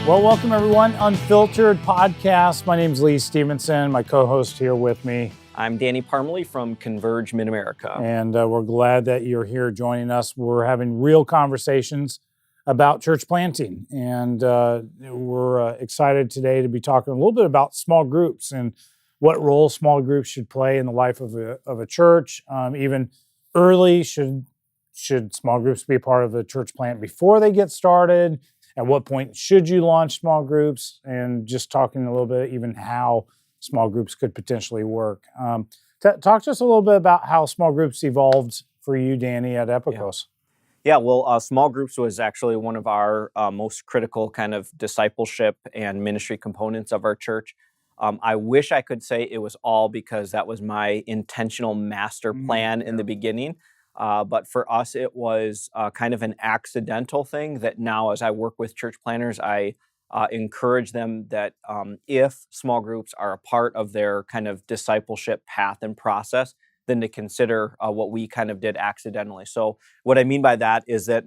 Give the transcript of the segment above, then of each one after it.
Well, welcome everyone. Unfiltered podcast. My name's Lee Stephenson. My co-host here with me. I'm Danny Parmelee from Converge Mid-America. And we're glad that you're here joining us. We're having real conversations about church planting. And we're excited today to be talking a little bit about small groups and what role small groups should play in the life of a church. Even early, should small groups be a part of a church plant before they get started? At what point should you launch small groups? And just talking a little bit even how small groups could potentially work. Talk to us a little bit about how small groups evolved for you, Danny, at Epikos. Yeah, well, small groups was actually one of our most critical kind of discipleship and ministry components of our church. I wish I could say it was all because that was my intentional master plan in the beginning. But for us, it was kind of an accidental thing that now as I work with church planners, I encourage them that if small groups are a part of their kind of discipleship path and process, then to consider what we kind of did accidentally. So what I mean by that is that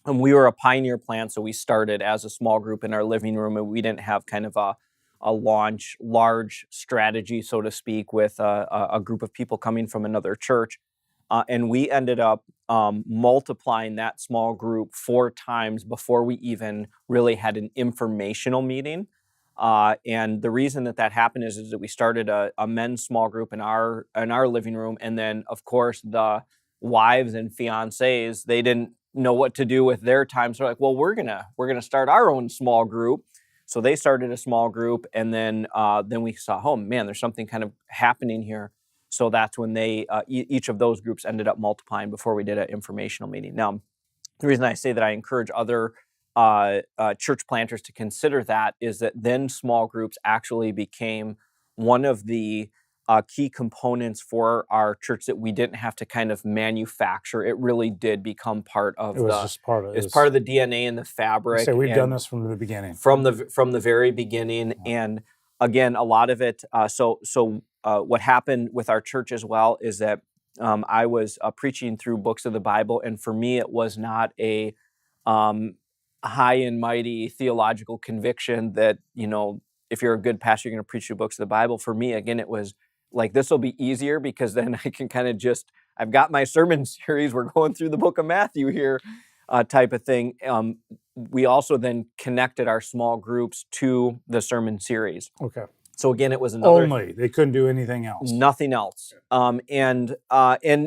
we were a pioneer plant, so we started as a small group in our living room, and we didn't have kind of a large strategy, so to speak, with a group of people coming from another church. And we ended up multiplying that small group 4 times before we even really had an informational meeting. And the reason that happened is that we started a men's small group in our living room, and then of course the wives and fiancés, they didn't know what to do with their time, so they're like, well, we're gonna start our own small group. So they started a small group, and then we saw, oh man, there's something kind of happening here. So that's when each of those groups ended up multiplying before we did an informational meeting. Now, the reason I say that I encourage other church planters to consider that is that then small groups actually became one of the key components for our church that we didn't have to kind of manufacture. It really did become part of part of the DNA and the fabric. So we've done this from the beginning. From the very beginning. Yeah. And again, a lot of it, what happened with our church as well is that I was preaching through books of the Bible, and for me, it was not a high and mighty theological conviction that, if you're a good pastor, you're going to preach through books of the Bible. For me, again, it was like, this will be easier because then I can kind of I've got my sermon series, we're going through the book of Matthew here, type of thing. We also then connected our small groups to the sermon series. Okay. So again, it was another... Only. They couldn't do anything else. Nothing else. And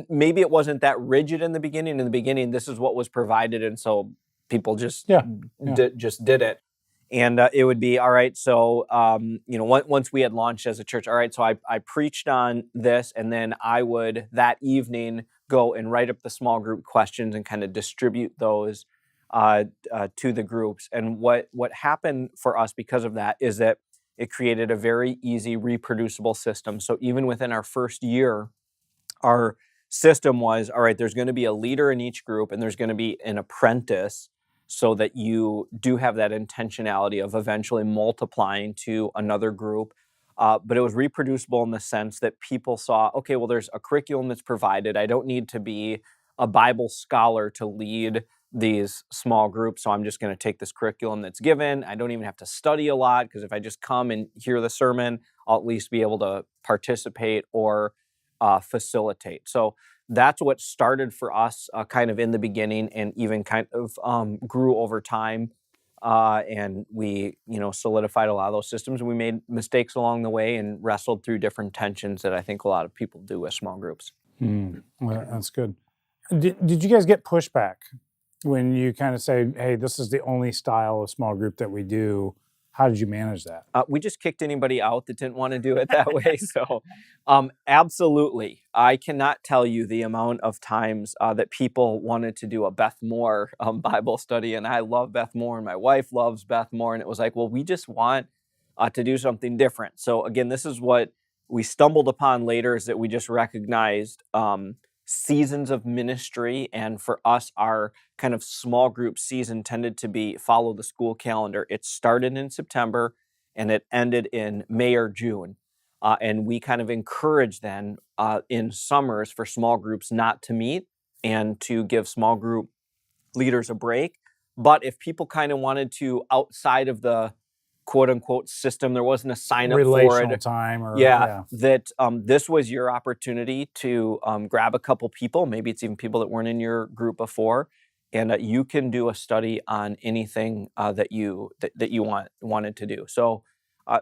maybe it wasn't that rigid in the beginning. In the beginning, this is what was provided, and so people just did it. And it would be, all right, so, once we had launched as a church, all right, so I preached on this, and then I would, that evening, go and write up the small group questions and kind of distribute those to the groups. And what happened for us because of that is that it created a very easy, reproducible system. So even within our first year, our system was, all right, there's going to be a leader in each group, and there's going to be an apprentice, so that you do have that intentionality of eventually multiplying to another group. But it was reproducible in the sense that people saw, okay, well, there's a curriculum that's provided. I don't need to be a Bible scholar to lead these small groups, so I'm just going to take this curriculum that's given. I don't even have to study a lot, because if I just come and hear the sermon, I'll at least be able to participate or facilitate. So that's what started for us kind of in the beginning, and even kind of grew over time. And we, solidified a lot of those systems, and we made mistakes along the way and wrestled through different tensions that I think a lot of people do with small groups. Well, that's good. Did you guys get pushback when you kind of say, hey, this is the only style of small group that we do? How did you manage that? We just kicked anybody out that didn't want to do it that way. So absolutely. I cannot tell you the amount of times that people wanted to do a Beth Moore Bible study. And I love Beth Moore, and my wife loves Beth Moore. And it was like, well, we just want to do something different. So again, this is what we stumbled upon later, is that we just recognized seasons of ministry. And for us, our kind of small group season tended to follow the school calendar. It started in September and it ended in May or June. And we kind of encourage then in summers for small groups not to meet and to give small group leaders a break. But if people kind of wanted to outside of the quote unquote system, there wasn't a sign up for Relational it. time, or That this was your opportunity to grab a couple people. Maybe it's even people that weren't in your group before, and you can do a study on anything that you wanted to do. So,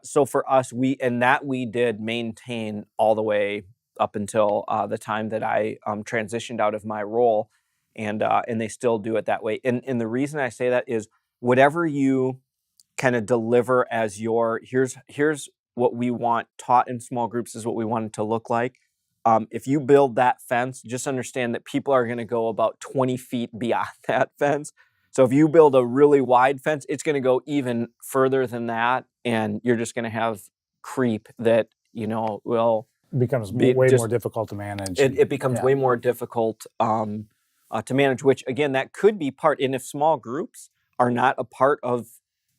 so for us, we did maintain all the way up until the time that I transitioned out of my role, and they still do it that way. And the reason I say that is whatever you kind of deliver as your here's what we want taught in small groups is what we want it to look like. If you build that fence, just understand that people are going to go about 20 feet beyond that fence. So if you build a really wide fence, it's going to go even further than that, and you're just going to have creep that will becomes way more difficult to manage. It becomes way more difficult to manage. Which again, that could be part. And if small groups are not a part of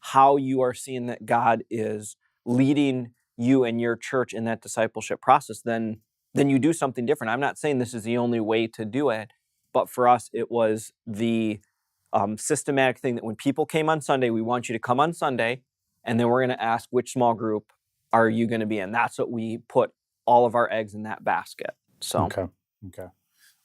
how you are seeing that God is leading you and your church in that discipleship process, then you do something different. I'm not saying this is the only way to do it, but for us, it was the systematic thing that when people came on Sunday, we want you to come on Sunday, and then we're going to ask which small group are you going to be in. That's what we put all of our eggs in that basket. So okay.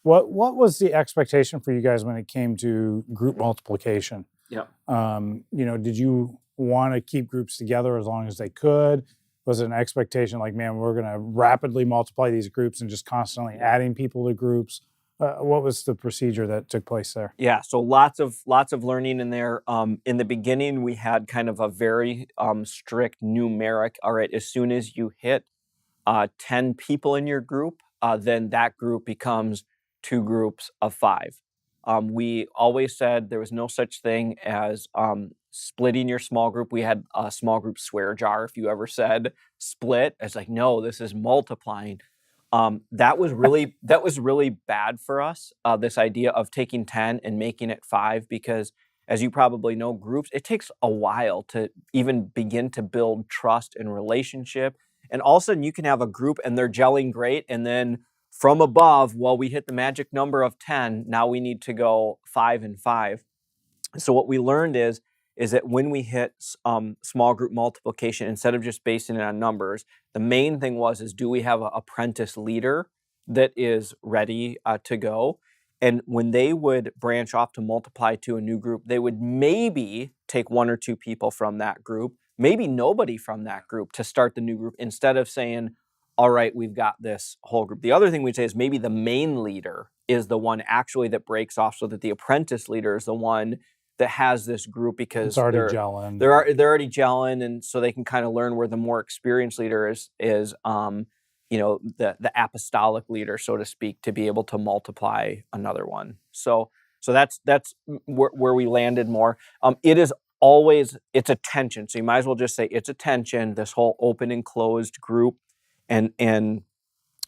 What was the expectation for you guys when it came to group multiplication? Yeah. Did you want to keep groups together as long as they could? Was it an expectation like, man, we're going to rapidly multiply these groups and just constantly adding people to groups? What was the procedure that took place there? Yeah, so lots of learning in there. In the beginning, we had kind of a very strict numeric. All right, as soon as you hit 10 people in your group, then that group becomes 2 groups of 5. We always said there was no such thing as splitting your small group. We had a small group swear jar. If you ever said split, it's like, no, this is multiplying. That was really bad for us. This idea of taking 10 and making it 5, because as you probably know, groups, it takes a while to even begin to build trust and relationship. And all of a sudden you can have a group and they're gelling great. And then from above, well, we hit the magic number of 10. Now we need to go 5 and 5. So what we learned is that when we hit small group multiplication, instead of just basing it on numbers, the main thing is do we have an apprentice leader that is ready to go? And when they would branch off to multiply to a new group, they would maybe take 1 or 2 people from that group, maybe nobody from that group to start the new group, instead of saying, all right, we've got this whole group. The other thing we'd say is maybe the main leader is the one actually that breaks off, so that the apprentice leader is the one that has this group, because it's already gelling. They're already gelling, and so they can kind of learn, where the more experienced leader is the apostolic leader, so to speak, to be able to multiply another one. So that's where we landed more. It is always, it's a tension. So you might as well just say it's a tension, this whole open and closed group. And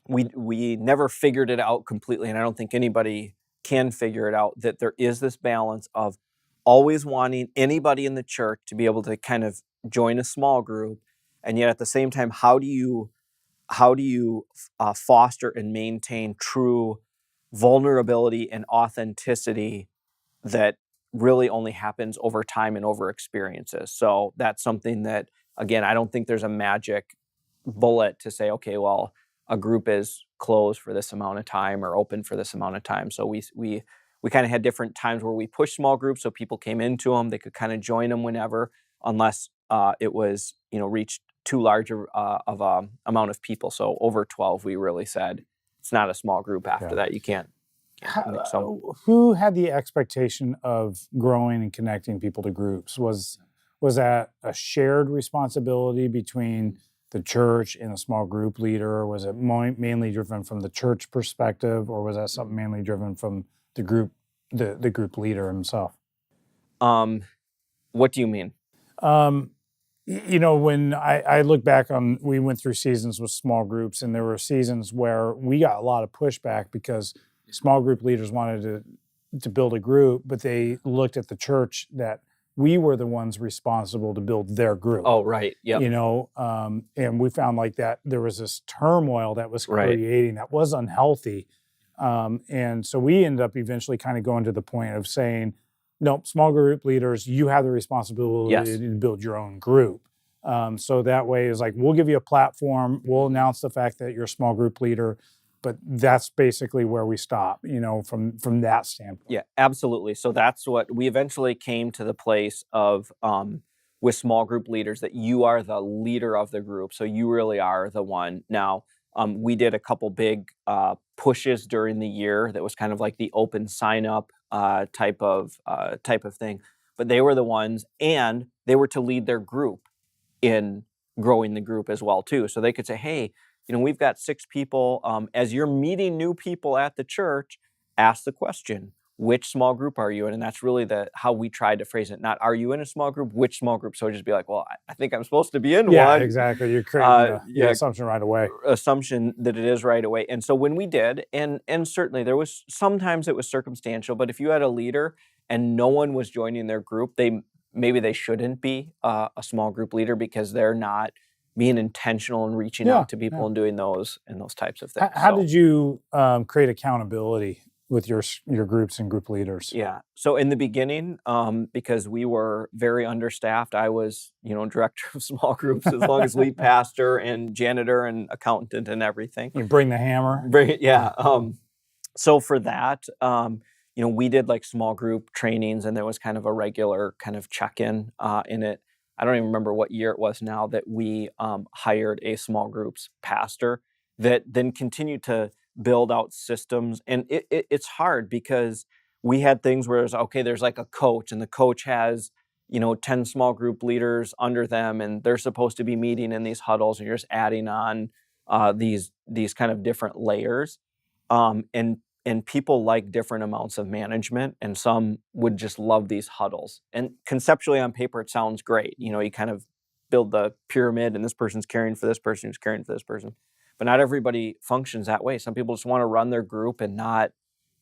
we never figured it out completely, and I don't think anybody can figure it out, that there is this balance of always wanting anybody in the church to be able to kind of join a small group, and yet at the same time, how do you foster and maintain true vulnerability and authenticity that really only happens over time and over experiences? So that's something that, again, I don't think there's a magic bullet to say, okay, well, a group is closed for this amount of time or open for this amount of time. So we kind of had different times where we pushed small groups, so people came into them, they could kind of join them whenever, unless it was reached too large of a amount of people. So over 12, we really said it's not a small group after that. You can't. Who had the expectation of growing and connecting people to groups? Was that a shared responsibility between the church and a small group leader? Or was it mainly driven from the church perspective, or was that something mainly driven from the group leader himself? What do you mean? When I look back on, we went through seasons with small groups, and there were seasons where we got a lot of pushback because small group leaders wanted to build a group, but they looked at the church that we were the ones responsible to build their group. Oh, right. Yeah. And we found like that there was this turmoil that was creating that was unhealthy. And so we ended up eventually kind of going to the point of saying, No, small group leaders, you have the responsibility Yes. to build your own group. So that way is like, we'll give you a platform, we'll announce the fact that you're a small group leader, but that's basically where we stop, from that standpoint. Yeah, absolutely. So that's what we eventually came to the place of with small group leaders, that you are the leader of the group. So you really are the one. Now, we did a couple big pushes during the year that was kind of like the open sign up type of thing. But they were the ones, and they were to lead their group in growing the group as well too. So they could say, hey, we've got 6 people. As you're meeting new people at the church, ask the question, which small group are you in? And that's really how we tried to phrase it. Not, are you in a small group? Which small group? So just be like, well, I think I'm supposed to be in Yeah, one. exactly. You're creating the assumption right away. Assumption that it is right away. And so when we did, and certainly there was, sometimes it was circumstantial, but if you had a leader and no one was joining their group, maybe they shouldn't be a small group leader, because they're not being intentional and reaching out to people and doing those types of things. How did you create accountability with your groups and group leaders? Yeah. So in the beginning, because we were very understaffed, I was, director of small groups as long as lead pastor and janitor and accountant and everything. You bring the hammer. Yeah. So for that, we did like small group trainings, and there was kind of a regular kind of check-in in it. I don't even remember what year it was now that we hired a small groups pastor that then continued to build out systems. And it's hard, because we had things where it's okay, there's like a coach, and the coach has 10 small group leaders under them, and they're supposed to be meeting in these huddles, and you're just adding on these kind of different layers. And people like different amounts of management, and some would just love these huddles. And conceptually on paper, it sounds great. You kind of build the pyramid, and this person's caring for this person who's caring for this person. But not everybody functions that way. Some people just want to run their group and not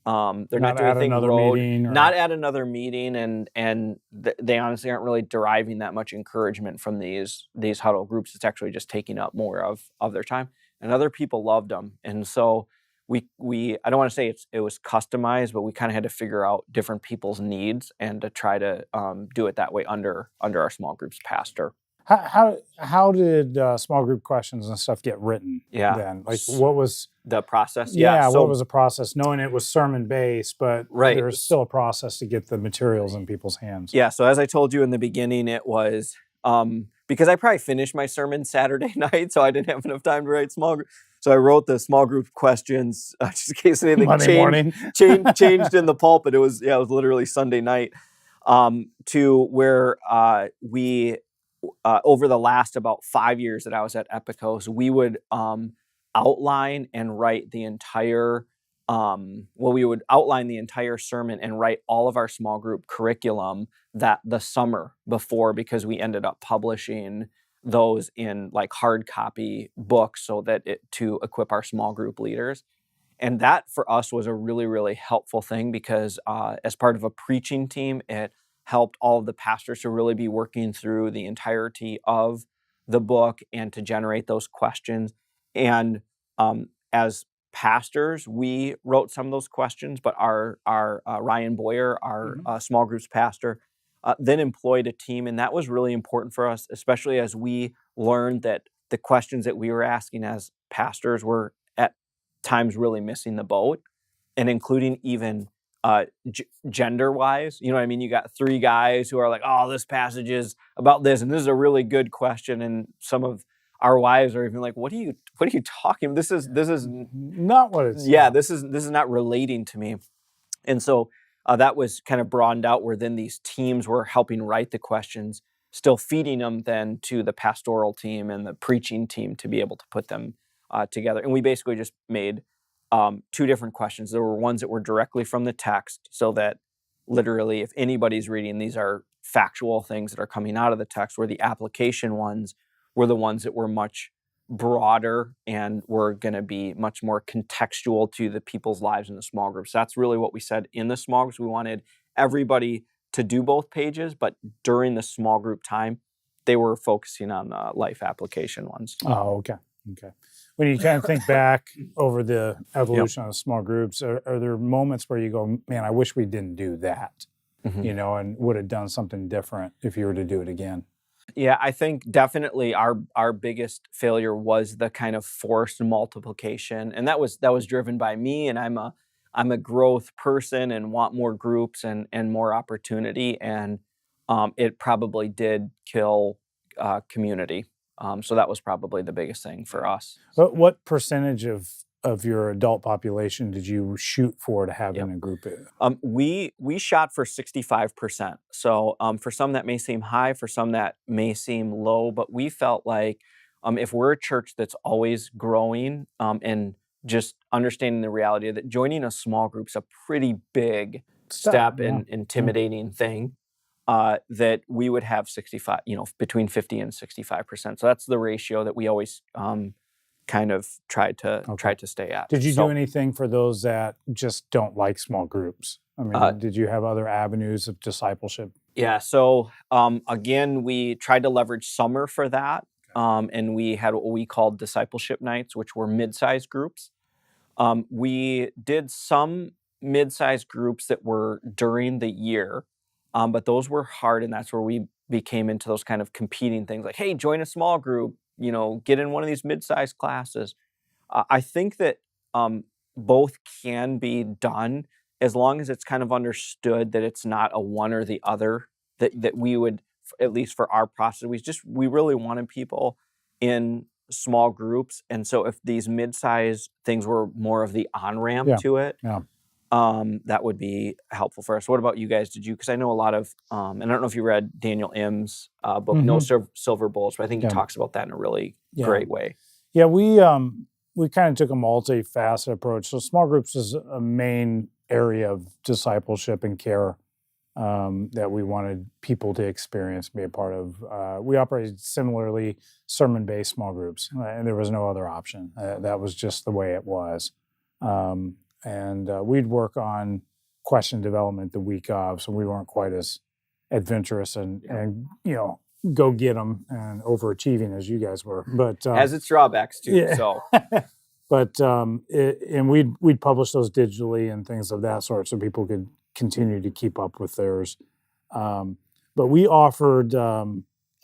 they're not doing anything road, not at another meeting, and they honestly aren't really deriving that much encouragement from these huddle groups. It's actually just taking up more of their time. And other people loved them, and so we I don't want to say it was customized, but we kind of had to figure out different people's needs and to try to do it that way under our small groups pastor. How did small group questions and stuff get written? Yeah. Then, like, what was the process? Yeah. So, what was the process? Knowing it was sermon based, but right, there's still a process to get the materials in people's hands. Yeah. So as I told you in the beginning, it was because I probably finished my sermon Saturday night, so I didn't have enough time to write small group. So I wrote the small group questions just in case anything changed in the pulpit. It was literally Sunday night to where we. Over the last about 5 years that I was at Epicos, we would outline and write the entire, we would outline the entire sermon and write all of our small group curriculum that the summer before, because we ended up publishing those in like hard copy books so that to equip our small group leaders. And that for us was a really, really helpful thing, because as part of a preaching team, it helped all of the pastors to really be working through the entirety of the book and to generate those questions. And as pastors, we wrote some of those questions, but our Ryan Boyer, our small groups pastor, then employed a team. And that was really important for us, especially as we learned that the questions that we were asking as pastors were at times really missing the boat, and including even gender-wise. You know what I mean? You got 3 guys who are like, oh, this passage is about this, and this is a really good question. And some of our wives are even like, what are you talking about? This is not what it's this is not relating to me. And so that was kind of broadened out, where then these teams were helping write the questions, still feeding them then to the pastoral team and the preaching team to be able to put them together. And we basically just made 2 different questions. There were ones that were directly from the text, so that literally if anybody's reading, these are factual things that are coming out of the text, where the application ones were the ones that were much broader and were going to be much more contextual to the people's lives in the small groups. That's really what we said in the small groups. We wanted everybody to do both pages, but during the small group time, they were focusing on the life application ones. Oh, okay. When you kind of think back over the evolution of small groups, are there moments where you go, man, I wish we didn't do that? and would have done something different if you were to do it again? Yeah, I think definitely our biggest failure was the kind of forced multiplication, and that was driven by me. And I'm a growth person and want more groups and more opportunity, and it probably did kill community. So that was probably the biggest thing for us. But what percentage of your adult population did you shoot for to have Yep. in a group? We shot for 65%. So for some that may seem high, for some that may seem low, but we felt like if we're a church that's always growing and just understanding the reality that joining a small group is a pretty big step and intimidating thing, that we would have 65, between 50 and 65%. So that's the ratio that we always kind of tried to stay at. Did you do anything for those that just don't like small groups? I mean, did you have other avenues of discipleship? Yeah. So again, we tried to leverage summer for that, and we had what we called discipleship nights, which were mid-sized groups. We did some mid-sized groups that were during the year, but those were hard, and that's where we became into those kind of competing things, like, hey, join a small group. Get in one of these mid-sized classes. I think that both can be done as long as it's kind of understood that it's not a one or the other, that we would, at least for our process, we really wanted people in small groups. And so if these mid-sized things were more of the on-ramp to it, that would be helpful for us. What about you guys? Because I know a lot of, and I don't know if you read Daniel Im's book, No Silver Bullets, but I think he talks about that in a really great way. Yeah, we kind of took a multifaceted approach. So small groups is a main area of discipleship and care that we wanted people to experience, be a part of. We operated similarly sermon-based small groups, and there was no other option. That was just the way it was. And we'd work on question development the week of, so we weren't quite as adventurous and go get them and overachieving as you guys were. But has its drawbacks too. Yeah. So, but and we'd publish those digitally and things of that sort, so people could continue to keep up with theirs. But we offered,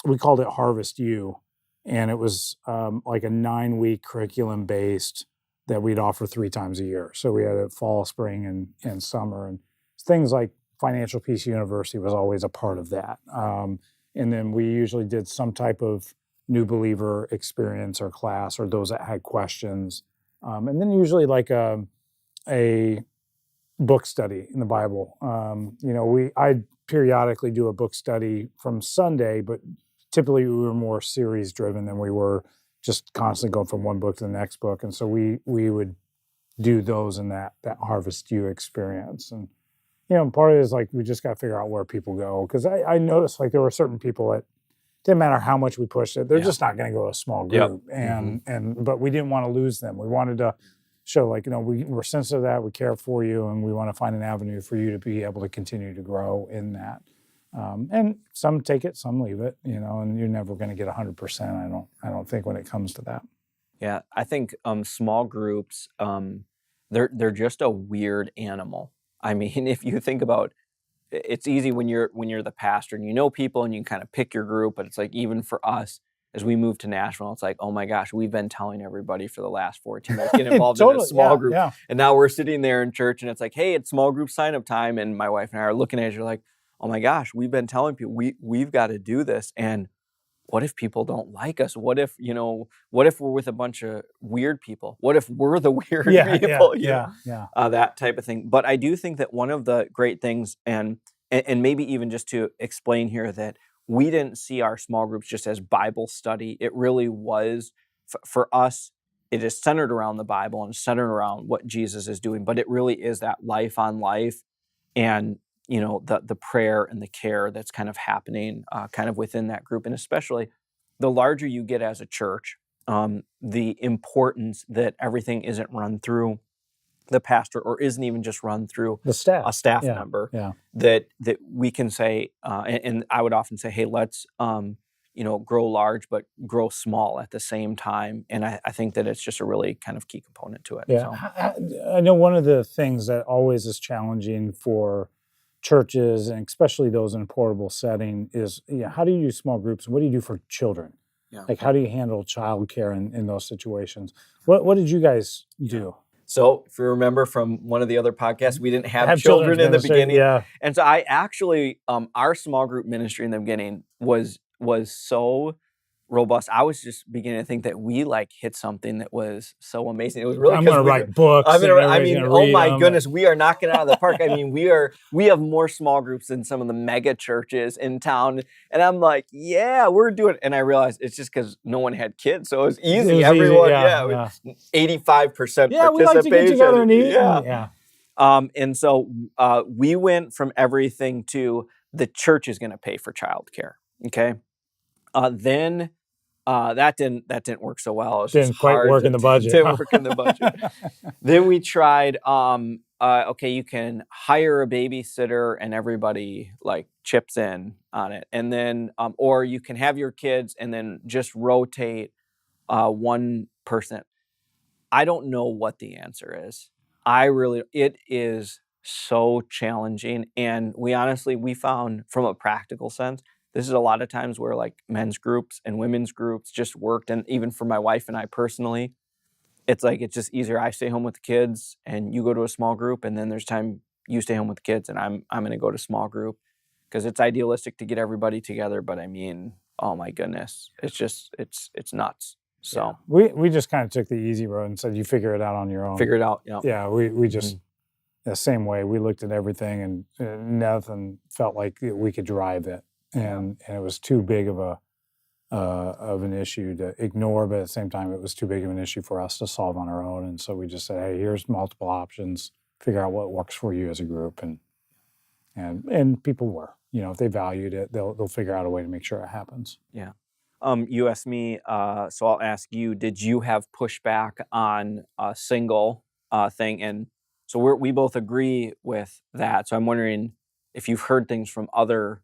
we called it Harvest U, and it was like a 9-week curriculum based that we'd offer 3 times a year. So we had a fall, spring, and summer, and things like Financial Peace University was always a part of that. And then we usually did some type of new believer experience or class, or those that had questions. And then usually like a book study in the Bible. I'd periodically do a book study from Sunday, but typically we were more series driven than we were just constantly going from one book to the next book. And so we would do those in that Harvest U experience. And, part of it is like, we just got to figure out where people go. Because I noticed like there were certain people that didn't matter how much we pushed it, they're just not going to go to a small group. Yep. But we didn't want to lose them. We wanted to show like, we're sensitive to that, we care for you, and we want to find an avenue for you to be able to continue to grow in that. And some take it, some leave it, and you're never going to get 100%. I don't think when it comes to that. Yeah, I think small groups, they're just a weird animal. I mean, if you think about, it's easy when you're the pastor and people and you can kind of pick your group, but it's like, even for us, as we moved to Nashville, it's like, oh my gosh, we've been telling everybody for the last 14 years, get involved totally, in a small group. Yeah. And now we're sitting there in church and it's like, hey, it's small group sign up time. And my wife and I are looking at you like, oh my gosh, we've been telling people we've got to do this. And what if people don't like us? What if we're with a bunch of weird people? What if we're the weird people? That type of thing. But I do think that one of the great things, and maybe even just to explain here, that we didn't see our small groups just as Bible study. It really was, for us, it is centered around the Bible and centered around what Jesus is doing. But it really is that life on life, and the prayer and the care that's kind of happening kind of within that group. And especially the larger you get as a church, the importance that everything isn't run through the pastor, or isn't even just run through the staff, a staff member, that we can say, and I would often say, hey, let's grow large, but grow small at the same time. And I think that it's just a really kind of key component to it. Yeah. So. I know one of the things that always is challenging for churches, and especially those in a portable setting, is how do you do small groups? What do you do for children? Yeah. Like, how do you handle childcare in those situations? What did you guys do? So if you remember from one of the other podcasts, we didn't have children in the ministry, beginning. Yeah. And so I actually, our small group ministry in the beginning was so robust. I was just beginning to think that we like hit something that was so amazing. It was really, I'm going to write books. I mean, oh my goodness, we are knocking it out of the park. I mean, we have more small groups than some of the mega churches in town. And I'm like, yeah, we're doing it. And I realized it's just because no one had kids. So it was easy. Everyone, 85% participation. Yeah, we like to get together and eat. And so we went from everything to the church is going to pay for childcare. Okay. Then that didn't work so well. It didn't quite work in the budget. Didn't work in the budget. Then we tried. Okay, you can hire a babysitter and everybody like chips in on it, and then or you can have your kids and then just rotate one person. I don't know what the answer is. It is so challenging, and we found from a practical sense. This is a lot of times where like men's groups and women's groups just worked. And even for my wife and I personally, it's just easier. I stay home with the kids and you go to a small group. And then there's time you stay home with the kids and I'm going to go to small group because it's idealistic to get everybody together. But I mean, oh my goodness, it's nuts. So we just kind of took the easy road and said, you figure it out on your own. Figure it out. Yeah. Yeah. We just the same way. We looked at everything and nothing felt like we could drive it. And it was too big of an issue to ignore, but at the same time, it was too big of an issue for us to solve on our own. And so we just said, hey, here's multiple options. Figure out what works for you as a group. And people were, if they valued it, they'll figure out a way to make sure it happens. Yeah. You asked me, so I'll ask you, did you have pushback on a single thing? And so we both agree with that. So I'm wondering if you've heard things from other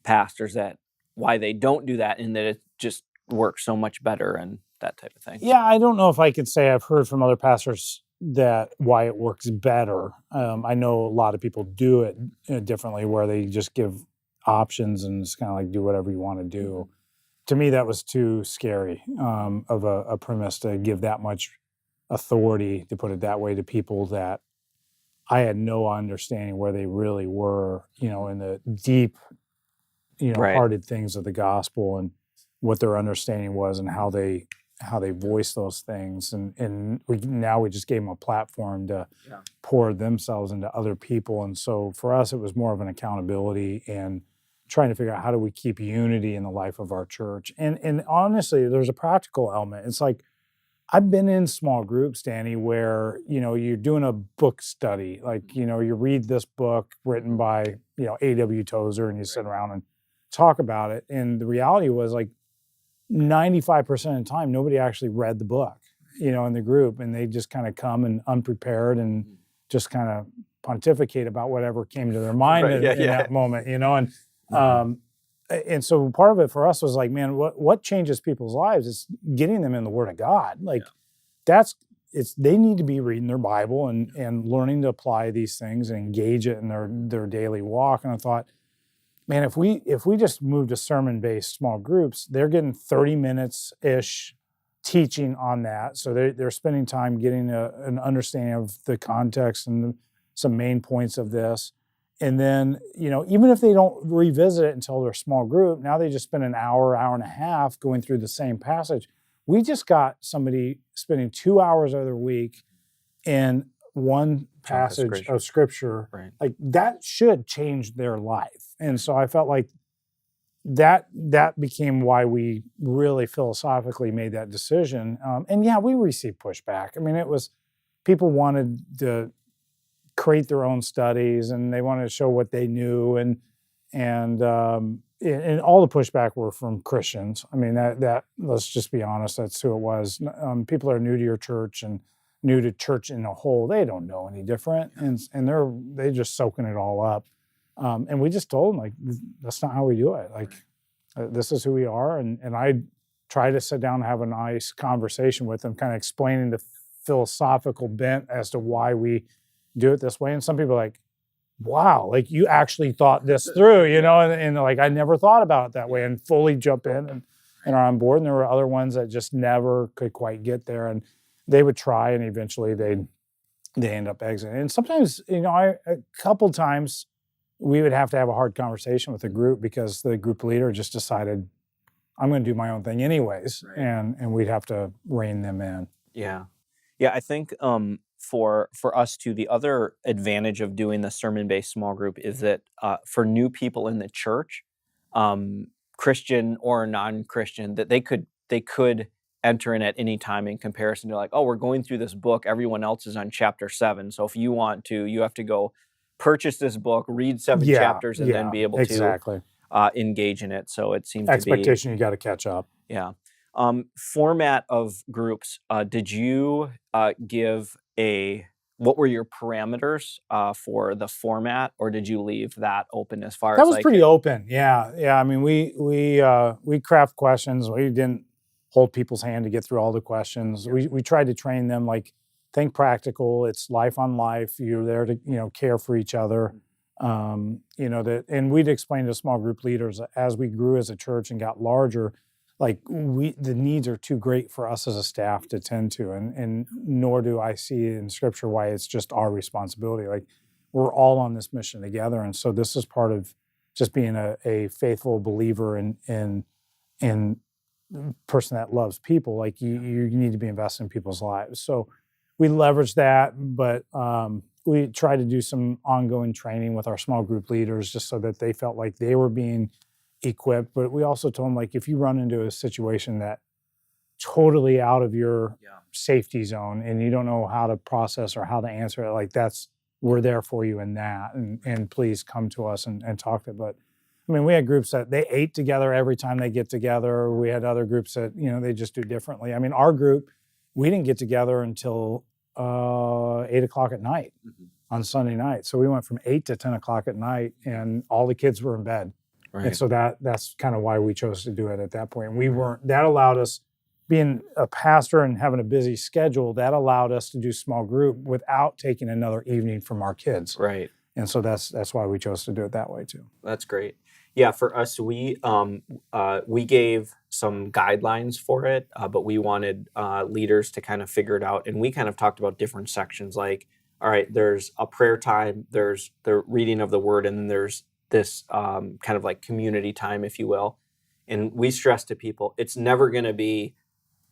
pastors that why they don't do that and that it just works so much better and that type of thing. Yeah, I don't know if I could say I've heard from other pastors that why it works better. I know a lot of people do it differently where they just give options and it's kind of like do whatever you want to do. To me, that was too scary of a premise to give that much authority, to put it that way, to people that I had no understanding where they really were, in the deep hearted things of the gospel and what their understanding was and how they voice those things. And we just gave them a platform to pour themselves into other people. And so for us, it was more of an accountability and trying to figure out how do we keep unity in the life of our church. And honestly, there's a practical element. It's like, I've been in small groups, Danny, where, you're doing a book study. Like, you read this book written by, A.W. Tozer and you sit around and talk about it. And the reality was like 95% of the time, nobody actually read the book, in the group. And they just kind of come and unprepared and just kind of pontificate about whatever came to their mind in that moment, And so part of it for us was like, man, what changes people's lives is getting them in the Word of God. Like they need to be reading their Bible and learning to apply these things and engage it in their daily walk. And I thought, man, if we just moved to sermon-based small groups, they're getting 30 minutes-ish teaching on that. So they're spending time getting an understanding of the context and some main points of this. And then, even if they don't revisit it until their small group, now they just spend an hour and a half going through the same passage. We just got somebody spending 2 hours of their week in one passage of scripture. Right. Like that should change their life. And so I felt like that became why we really philosophically made that decision. And we received pushback. I mean, it was people wanted to create their own studies and they wanted to show what they knew and all the pushback were from Christians. I mean, that let's just be honest, that's who it was. People are new to your church and new to church in a whole, they don't know any different. And they're just soaking it all up. And we just told them, like, that's not how we do it. Like, this is who we are. And I try to sit down and have a nice conversation with them, kind of explaining the philosophical bent as to why we do it this way. And some people are like, wow, like you actually thought this through, and like I never thought about it that way, and fully jump in and are on board. And there were other ones that just never could quite get there, and they would try, and eventually they end up exiting. And sometimes, a couple times we would have to have a hard conversation with the group because the group leader just decided, I'm going to do my own thing anyways, right. and we'd have to rein them in. Yeah. I think for us too, the other advantage of doing the sermon-based small group is that for new people in the church, Christian or non-Christian, that they could enter in at any time in comparison to like, oh, we're going through this book, everyone else is on chapter 7, so if you want to, you have to go purchase this book, read 7 chapters, and then be able to engage in it. So it seems expectation you got to catch up. Yeah. Format of groups. Did you give what were your parameters for the format, or did you leave that open as far as that was pretty open? Yeah. I mean, we craft questions. We didn't hold people's hand to get through all the questions. Yeah. We tried to train them like, think practical. It's life on life. You're there to care for each other. And we'd explain to small group leaders as we grew as a church and got larger, like the needs are too great for us as a staff to tend to, and nor do I see in Scripture why it's just our responsibility. Like we're all on this mission together, and so this is part of just being a faithful believer and person that loves people. Like you need to be invested in people's lives. So we leverage that, but we try to do some ongoing training with our small group leaders just so that they felt like they were being equipped. But we also told them, like, if you run into a situation that totally out of your safety zone and you don't know how to process or how to answer it, like we're there for you in that. And please come to us and talk to it. But I mean, we had groups that they ate together every time they get together. We had other groups that, they just do differently. I mean, our group, we didn't get together until 8 o'clock at night on Sunday night. So we went from 8 to 10 o'clock at night and all the kids were in bed. Right. And so that's kind of why we chose to do it at that point. And that allowed us, being a pastor and having a busy schedule, that allowed us to do small group without taking another evening from our kids. Right. And so that's why we chose to do it that way too. That's great. Yeah, for us, we gave some guidelines for it, but we wanted leaders to kind of figure it out. And we kind of talked about different sections, like, all right, there's a prayer time, there's the reading of the word, and then there's this kind of like community time, if you will. And we stress to people, it's never going to be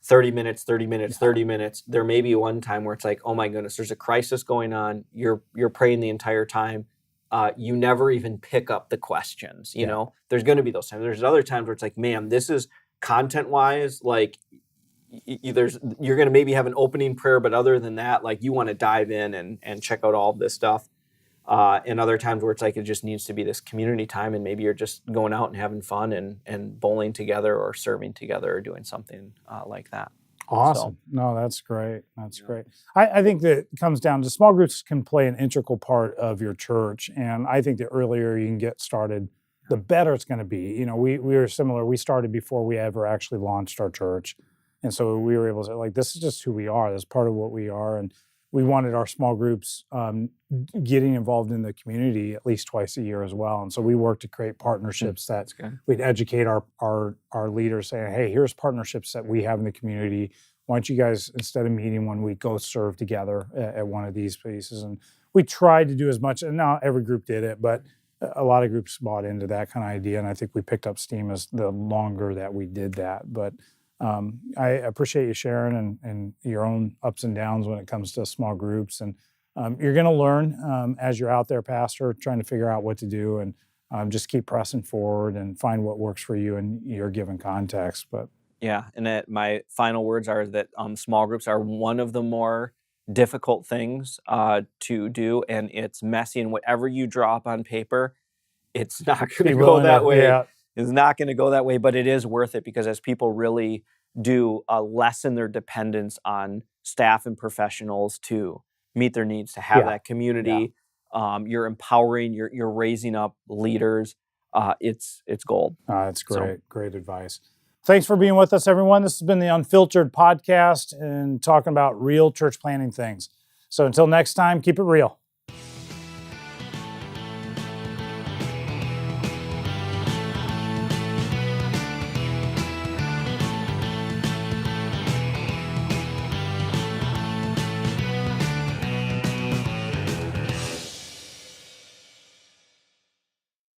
30 minutes, 30 minutes, 30 minutes. There may be one time where it's like, oh my goodness, there's a crisis going on. You're praying the entire time. You never even pick up the questions, you know? There's going to be those times. There's other times where it's like, man, this is content-wise, like, you're going to maybe have an opening prayer, but other than that, like, you want to dive in and check out all of this stuff. And other times where it's like, it just needs to be this community time, and maybe you're just going out and having fun and bowling together or serving together or doing something like that. Awesome. So, no, that's great. That's great. I think that it comes down to small groups can play an integral part of your church. And I think the earlier you can get started, the better it's going to be. We were similar. We started before we ever actually launched our church. And so we were able to say, like, this is just who we are. That's part of what we are. And we wanted our small groups getting involved in the community at least twice a year as well. And so we worked to create partnerships that we'd educate our leaders, saying, hey, here's partnerships that we have in the community. Why don't you guys, instead of meeting 1 week, go serve together at one of these places? And we tried to do as much, and not every group did it, but a lot of groups bought into that kind of idea. And I think we picked up steam as the longer that we did that. But I appreciate you sharing and your own ups and downs when it comes to small groups. And you're going to learn as you're out there, Pastor, trying to figure out what to do, and just keep pressing forward and find what works for you in your given context. But yeah, and my final words are that small groups are one of the more difficult things to do, and it's messy. And whatever you draw up on paper, it's not going to go that way. Yeah. It's not going to go that way, but it is worth it, because as people really do lessen their dependence on staff and professionals to meet their needs, to have that community, you're empowering, you're raising up leaders. It's gold. It's great. So, great advice. Thanks for being with us, everyone. This has been the Unfiltered podcast and talking about real church planting things. So until next time, keep it real.